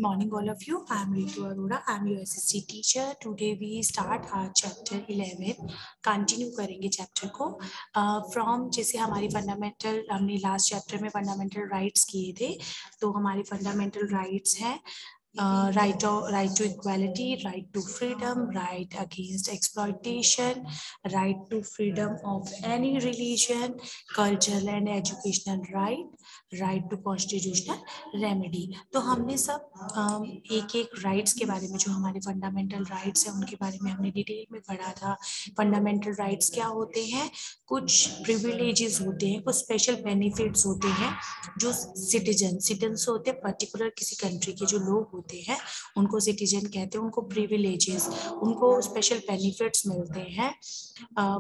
Good morning, all of you. I am Ritu Arora. I am your SSC teacher. Today we start our chapter 11. Continue करेंगे chapter को from जैसे हमारी fundamental हमने last chapter में fundamental rights किए थे, तो हमारी फंडामेंटल राइट्स हैं right to equality, right to freedom, right against exploitation, right to freedom of any religion, cultural and educational right to constitutional remedy. तो हमने सब एक एक राइट्स के बारे में, जो हमारे फंडामेंटल राइट्स हैं उनके बारे में हमने डिटेल में पढ़ा था. फंडामेंटल राइट्स क्या होते हैं? कुछ प्रिविलेजेस होते हैं, कुछ स्पेशल बेनिफिट्स होते हैं जो सिटीजन्स होते हैं, पर्टिकुलर किसी कंट्री के जो लोग होते हैं उनको सिटीजन कहते हैं, उनको प्रिविलेजेस, उनको स्पेशल बेनिफिट्स मिलते हैं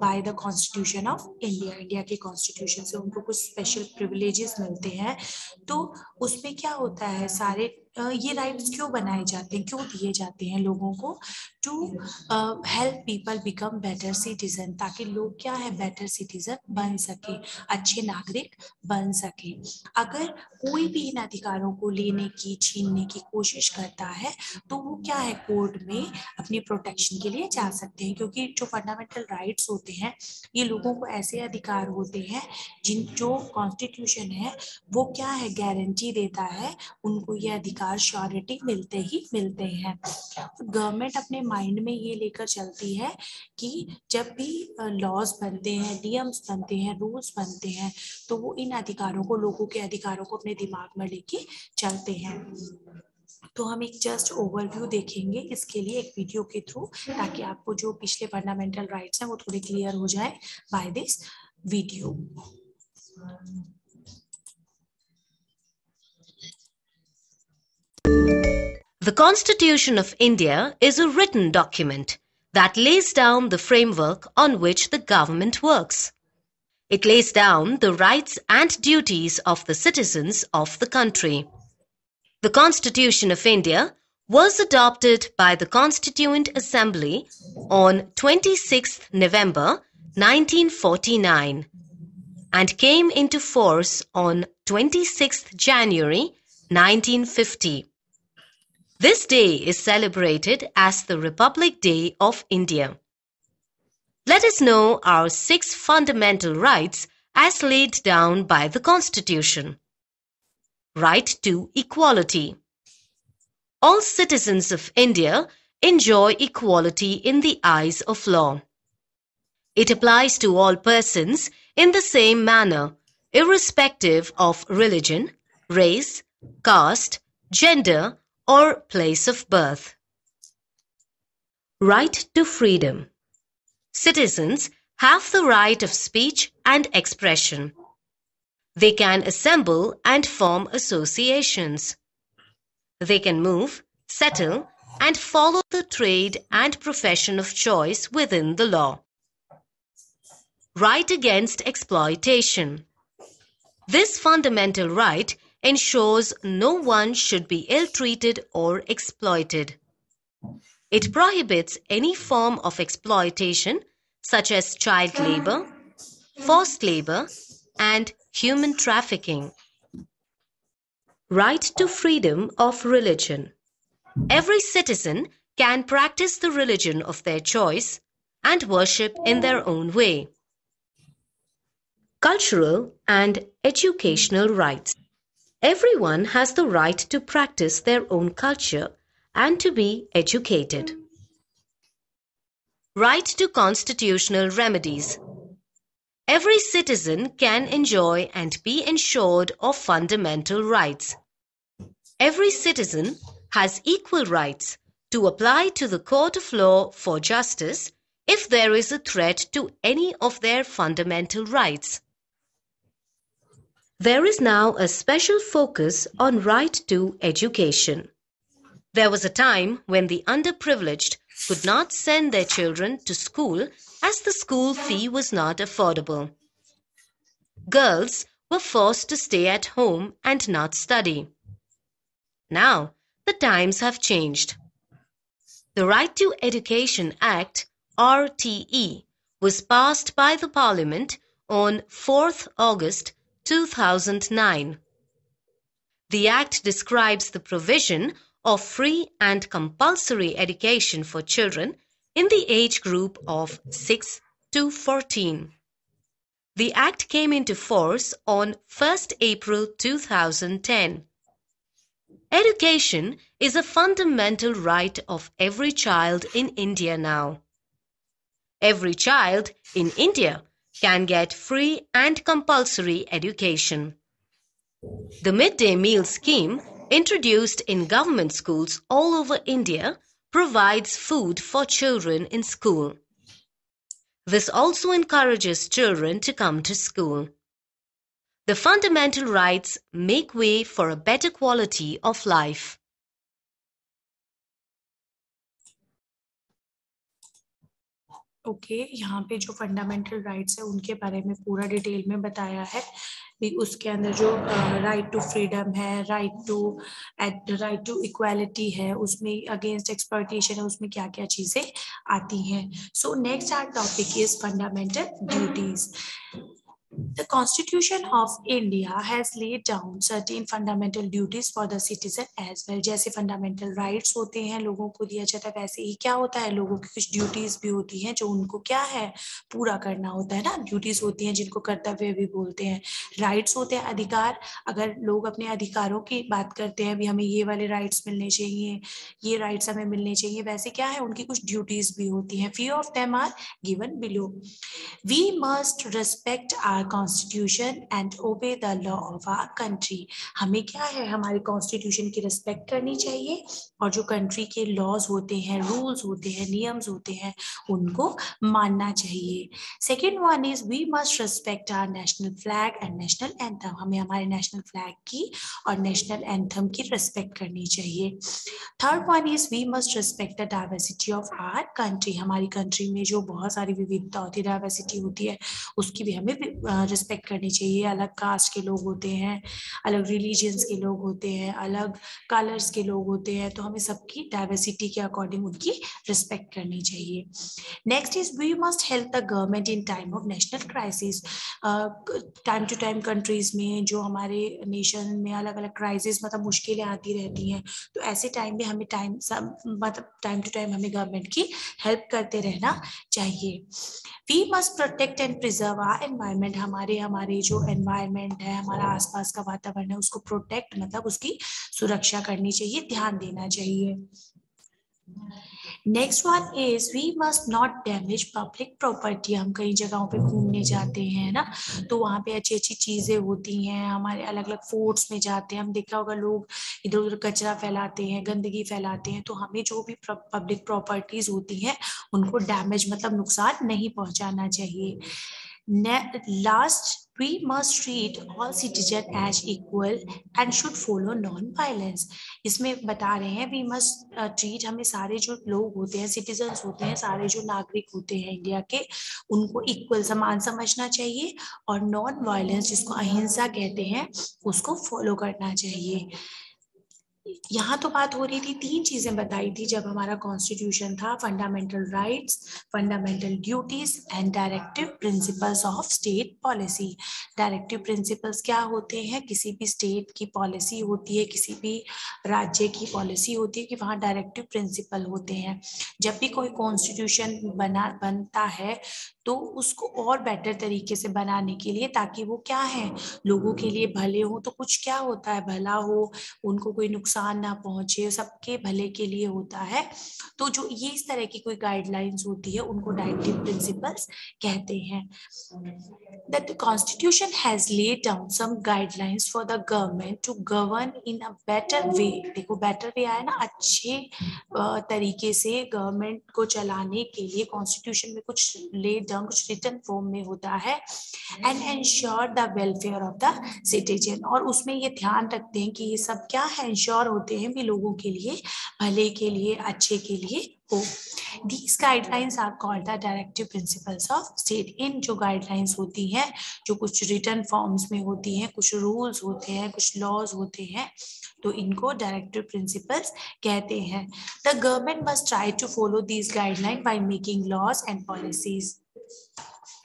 by the constitution of India. India के कॉन्स्टिट्यूशन से उनको कुछ स्पेशल प्रिविलेजेस मिलते हैं. तो उसमें क्या होता है, सारे ये राइट्स क्यों बनाए जाते हैं, क्यों दिए जाते हैं लोगों को? To help people become better citizen, ताकि लोग क्या है, बेटर सिटीजन बन सके, अच्छे नागरिक बन सके. अगर कोई भी इन अधिकारों को लेने की, छीनने की कोशिश करता है तो वो क्या है, कोर्ट में अपनी प्रोटेक्शन के लिए जा सकते हैं. क्योंकि जो फंडामेंटल राइट्स होते हैं ये लोगों को ऐसे अधिकार होते हैं जो कॉन्स्टिट्यूशन है वो क्या है, गारंटी देता है, उनको ये अधिकार श्योरिटी मिलते ही मिलते हैं. गवर्नमेंट अपने माइंड में ये लेकर चलती है कि जब भी लॉज बनते हैं, नियम्स बनते हैं, रूल्स बनते हैं, तो वो इन अधिकारों को, लोगों के अधिकारों को अपने दिमाग में लेके चलते हैं. तो हम एक जस्ट ओवरव्यू देखेंगे इसके लिए एक वीडियो के थ्रू, ताकि आपको जो पिछले फंडामेंटल राइट्स हैं वो थोड़े क्लियर हो जाए by this video. The Constitution of India is a written document that lays down the framework on which the government works. It lays down the rights and duties of the citizens of the country. The Constitution of India was adopted by the Constituent Assembly on 26th November 1949 and came into force on 26th January 1950. This day is celebrated as the Republic Day of India. Let us know our 6 fundamental rights as laid down by the Constitution. Right to equality. All citizens of India enjoy equality in the eyes of law. It applies to all persons in the same manner, irrespective of religion, race, caste, gender, or place of birth. Right to freedom. Citizens have the right of speech and expression. They can assemble and form associations. They can move, settle, and follow the trade and profession of choice within the law. Right against exploitation. This fundamental right ensures no one should be ill-treated or exploited. It prohibits any form of exploitation such as child labor, forced labor, and human trafficking. Right to freedom of religion. Every citizen can practice the religion of their choice and worship in their own way. Cultural and educational rights. Everyone has the right to practice their own culture and to be educated. Right to constitutional remedies. Every citizen can enjoy and be ensured of fundamental rights. Every citizen has equal rights to apply to the court of law for justice if there is a threat to any of their fundamental rights. There is now a special focus on right to education. There was a time when the underprivileged could not send their children to school as the school fee was not affordable. Girls were forced to stay at home and not study. Now, the times have changed. The Right to Education Act, RTE, was passed by the Parliament on 4th August 2009. The Act describes the provision of free and compulsory education for children in the age group of 6 to 14. The Act came into force on 1st April 2010. Education is a fundamental right of every child in India now. Every child in India can get free and compulsory education. The midday meal scheme, introduced in government schools all over India, provides food for children in school. This also encourages children to come to school. The fundamental rights make way for a better quality of life. Okay यहाँ पे जो fundamental rights है उनके बारे में पूरा detail में बताया है। उसके अंदर जो राइट टू फ्रीडम है, राइट टू इक्वालिटी है, उसमें अगेंस्ट एक्सप्लॉयटेशन है, उसमें क्या क्या चीजें आती हैं। So next our topic is fundamental duties. The Constitution of India has laid down certain fundamental duties for the citizen as well. जैसे fundamental rights होते हैं लोगों को दिया जाता है, वैसे ही क्या होता है, लोगों की कुछ ड्यूटीज भी होती हैं जो उनको क्या है पूरा करना होता है ना। ड्यूटीज होती हैं जिनको कर्तव्य भी बोलते हैं। राइट्स होते हैं अधिकार, अगर लोग अपने अधिकारों की बात करते हैं भी हमें ये वाले राइट्स मिलने चाहिए, ये राइट्स हमें मिलने चाहिए, वैसे क्या है उनकी कुछ ड्यूटीज भी होती हैं। few of them are given below. We must respect our constitution and obey the law of our country. हमें क्या है हमारे कॉन्स्टिट्यूशन की रिस्पेक्ट करनी चाहिए और जो कंट्री के लॉज होते हैं, रूल्स होते हैं, नियम्स होते हैं उनको मानना चाहिए। Second one is we must respect our national flag and national anthem. हमें हमारे नेशनल फ्लैग की और नेशनल एंथम की रिस्पेक्ट करनी चाहिए। Third one is we must respect the diversity of our country. हमारी कंट्री में जो बहुत सारी विविधता होती है, डाइवर्सिटी होती है, उसकी भी हमें रिस्पेक्ट करनी चाहिए। अलग कास्ट के लोग होते हैं, अलग रिलीजियंस के लोग होते हैं, अलग कलर्स के लोग होते हैं, तो हमें सबकी डाइवर्सिटी के अकॉर्डिंग उनकी रिस्पेक्ट करनी चाहिए। Next is we must help the government in time of national crisis. Time to time countries में जो हमारे नेशन में अलग अलग क्राइसिस मतलब मुश्किलें आती रहती हैं, तो ऐसे टाइम में हमें टाइम टू टाइम हमें गवर्नमेंट की हेल्प करते रहना चाहिए। We must protect and preserve our environment. हमारे जो एनवायरमेंट है, हमारा आसपास का वातावरण है, उसको प्रोटेक्ट मतलब उसकी सुरक्षा करनी चाहिए, ध्यान देना चाहिए। Next one is we must not damage public property. हम कई जगहों पे घूमने जाते हैं ना, तो वहाँ पे अच्छी अच्छी चीजें होती हैं, हमारे अलग अलग फोर्ट्स में जाते हैं, हम देखा होगा लोग इधर उधर कचरा फैलाते हैं, गंदगी फैलाते हैं, तो हमें जो भी पब्लिक प्रॉपर्टीज होती हैं उनको डैमेज मतलब नुकसान नहीं पहुंचाना चाहिए। Last we must treat all citizens as equal and should follow non-violence. इसमें बता रहे हैं we must treat, हमें सारे जो लोग होते हैं, सिटीजन्स होते हैं, सारे जो नागरिक होते हैं इंडिया के, उनको इक्वल समान समझना चाहिए और नॉन वायलेंस जिसको अहिंसा कहते हैं उसको फॉलो करना चाहिए। यहाँ तो बात हो रही थी, तीन चीजें बताई थी जब हमारा कॉन्स्टिट्यूशन था, fundamental rights, fundamental duties and directive principles of state policy. Directive principles क्या होते हैं, किसी भी स्टेट की पॉलिसी होती है, किसी भी राज्य की पॉलिसी होती है कि वहाँ डायरेक्टिव प्रिंसिपल होते हैं। जब भी कोई कॉन्स्टिट्यूशन बनता है तो उसको और बेटर तरीके से बनाने के लिए, ताकि वो क्या है लोगों के लिए भले हो, तो कुछ क्या होता है भला हो, उनको कोई नुकसान ना पहुंचे, सबके भले के लिए होता है। तो जो ये इस तरह की कोई गाइडलाइंस होती है उनको डायरेक्टिव प्रिंसिपल्स कहते हैं। That the constitution has laid down some guidelines for the government to govern in a better way. देखो better way आया ना, अच्छे तरीके से गवर्नमेंट को चलाने के लिए कॉन्स्टिट्यूशन में कुछ laid down, कुछ रिटन फॉर्म में होता है। And ensure the welfare of the citizen, और उसमें ये ध्यान रखते हैं कि ये सब क्या है, इंश्योर होते हैं भी लोगों के लिए, भले के लिए, अच्छे के लिए हो। These guidelines are called the directive principles of state. इन जो guidelines होती हैं, जो कुछ written forms में होती हैं, कुछ rules होते हैं, कुछ laws होते हैं, तो इनको directive principles कहते हैं। The government must try to follow these guidelines by making laws and policies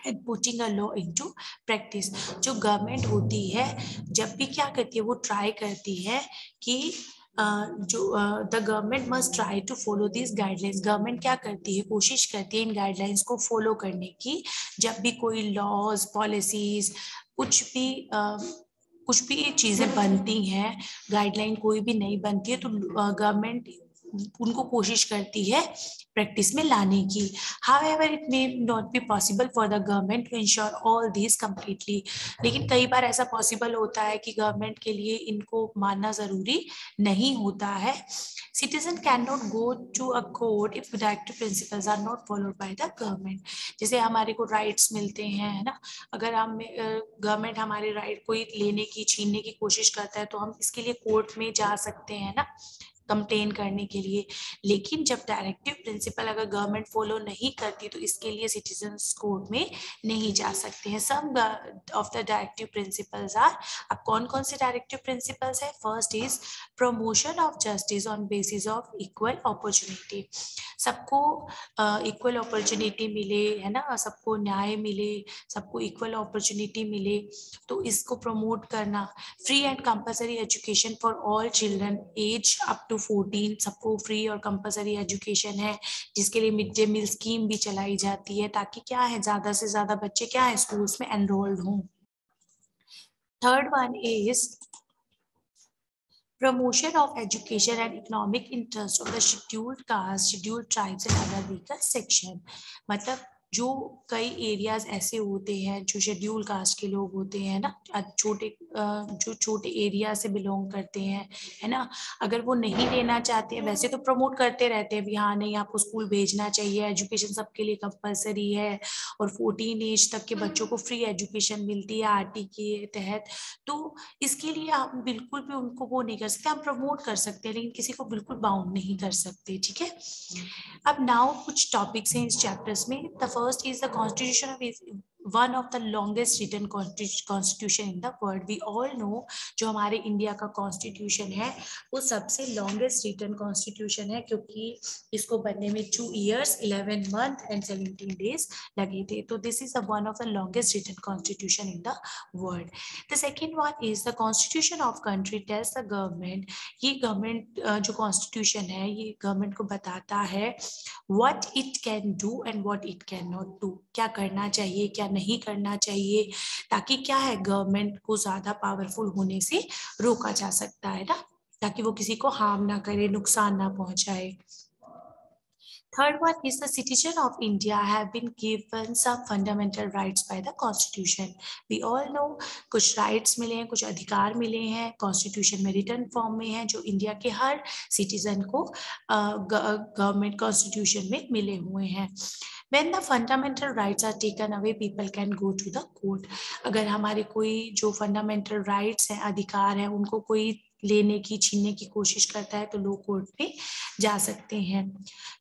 and putting a law into practice. जो गवर्नमेंट होती है जब भी क्या करती है, वो ट्राई करती है कि जो the government must try to follow this guidelines, government क्या करती है, कोशिश करती है इन गाइडलाइंस को फॉलो करने की। जब भी कोई लॉज, पॉलिसीज, कुछ भी चीजें बनती हैं, गाइडलाइन कोई भी नहीं बनती है, तो गवर्नमेंट उनको कोशिश करती है प्रैक्टिस में लाने की। However, it may not be possible for the government to ensure all these completely. लेकिन कई बार ऐसा पॉसिबल होता है कि गवर्नमेंट के लिए इनको मानना जरूरी नहीं होता है। Citizen cannot go to a court if directive principles are not followed by the government. जैसे हमारे को राइट्स मिलते हैं, है ना, अगर हम गवर्नमेंट हमारे राइट को लेने की, छीनने की कोशिश करता है तो हम इसके लिए कोर्ट में जा सकते हैं ना, कंप्लेन करने के लिए। लेकिन जब डायरेक्टिव प्रिंसिपल अगर गवर्नमेंट फॉलो नहीं करती तो इसके लिए सिटीजन्स कोर्ट में नहीं जा सकते हैं। Some of the directive principles are, अब कौन कौन से डायरेक्टिव प्रिंसिपल्स है? First is promotion of justice on basis of equal opportunity, सबको इक्वल अपॉर्चुनिटी मिले, है ना, सबको न्याय मिले, सबको इक्वल अपॉर्चुनिटी मिले, तो इसको प्रमोट करना। Free and compulsory education for all children age up to 14, सबको फ्री और कंपल्सरी एजुकेशन है, जिसके लिए मिड डे मील स्कीम भी चलाई जाती है, ताकि क्या है, ज्यादा से ज्यादा बच्चे क्या है, स्कूल्स में एनरोल्ड हों। Third one is promotion of education and economic interest of the scheduled caste, scheduled tribes and other weaker section। मतलब जो कई एरियाज ऐसे होते हैं जो शेड्यूल कास्ट के लोग होते हैं ना, जो छोटे एरिया से बिलोंग करते हैं, है ना, अगर वो नहीं लेना चाहते हैं, वैसे तो प्रमोट करते रहते हैं भी हाँ नहीं आपको स्कूल भेजना चाहिए, एजुकेशन सबके लिए कंपलसरी है, और 14 एज तक के बच्चों को फ्री एजुकेशन मिलती है आरटी के तहत। तो इसके लिए हम बिल्कुल भी उनको वो नहीं कर सकते, हम प्रमोट कर सकते हैं लेकिन किसी को बिल्कुल बाउंड नहीं कर सकते, ठीक है। अब नाउ कुछ टॉपिक्स हैं इस चैप्टर्स में। The first is the constitution of one of the longest written constitution in the world. We all know जो हमारे इंडिया का कॉन्स्टिट्यूशन है वो सबसे लॉन्गेस्ट रिटन कॉन्स्टिट्यूशन है, क्योंकि इसको बनने में 2 years 11 month and 17 days लगे थे। तो this is one of the longest written constitution in the world. The second one is the constitution of country tells the government, ये गवर्नमेंट जो कॉन्स्टिट्यूशन है ये गवर्नमेंट को बताता है what it can do and what it cannot do, क्या करना चाहिए क्या नहीं करना चाहिए, ताकि क्या है, गवर्नमेंट को ज्यादा पावरफुल होने से रोका जा सकता है ना, ताकि वो किसी को हार्म ना करे, नुकसान ना पहुंचाए। Third one is the citizen of India have been given some fundamental rights by the Constitution. We all know कुछ rights मिले हैं, कुछ अधिकार मिले हैं, Constitution में written form में है, जो इंडिया के हर citizen को government Constitution में मिले हुए हैं। When the fundamental rights are taken away, people can go to the court. अगर हमारे कोई जो fundamental rights हैं, अधिकार हैं, उनको कोई लेने की, छीनने की कोशिश करता है तो लोग कोर्ट में जा सकते हैं।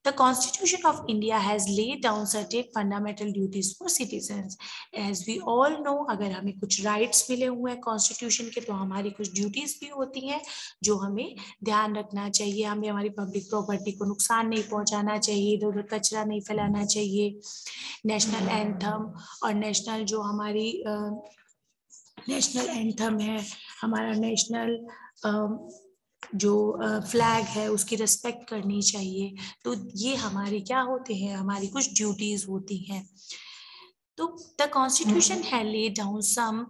The Constitution of India has laid down certain fundamental duties for citizens. As we all know, अगर हमें कुछ rights मिले हुए हैं Constitution के, तो हमारी कुछ duties भी होती हैं जो हमें ध्यान रखना चाहिए। हमें हमारी पब्लिक प्रॉपर्टी को नुकसान नहीं पहुंचाना चाहिए, इधर उधर कचरा नहीं फैलाना चाहिए। नेशनल एंथम और नेशनल जो हमारी नेशनल एंथम है, हमारा नेशनल जो फ्लैग है उसकी रिस्पेक्ट करनी चाहिए। तो ये हमारी क्या होते हैं, हमारी कुछ ड्यूटीज होती हैं। तो the constitution has laid down some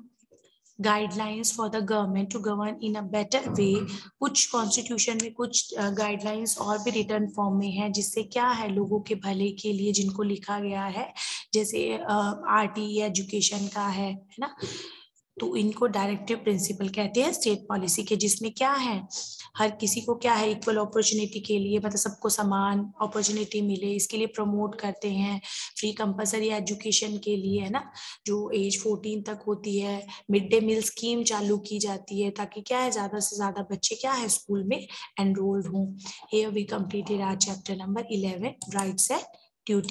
guidelines for the government to govern in a better way. कुछ कॉन्स्टिट्यूशन में कुछ गाइडलाइंस और भी रिटर्न फॉर्म में है, जिससे क्या है, लोगों के भले के लिए जिनको लिखा गया है, जैसे आरटी एजुकेशन का है ना, तो इनको डायरेक्टिव प्रिंसिपल कहते हैं स्टेट पॉलिसी के, जिसमें क्या है, हर किसी को क्या है, इक्वल अपॉर्चुनिटी के लिए, मतलब सबको समान अपॉर्चुनिटी मिले, इसके लिए प्रमोट करते हैं। फ्री कंपल्सरी एजुकेशन के लिए, है ना, जो एज 14 तक होती है, मिड डे मील स्कीम चालू की जाती है, ताकि क्या है, ज्यादा से ज्यादा बच्चे क्या है, स्कूल में एनरोल्ड हों। Here we completed our chapter number 11 rights and duty.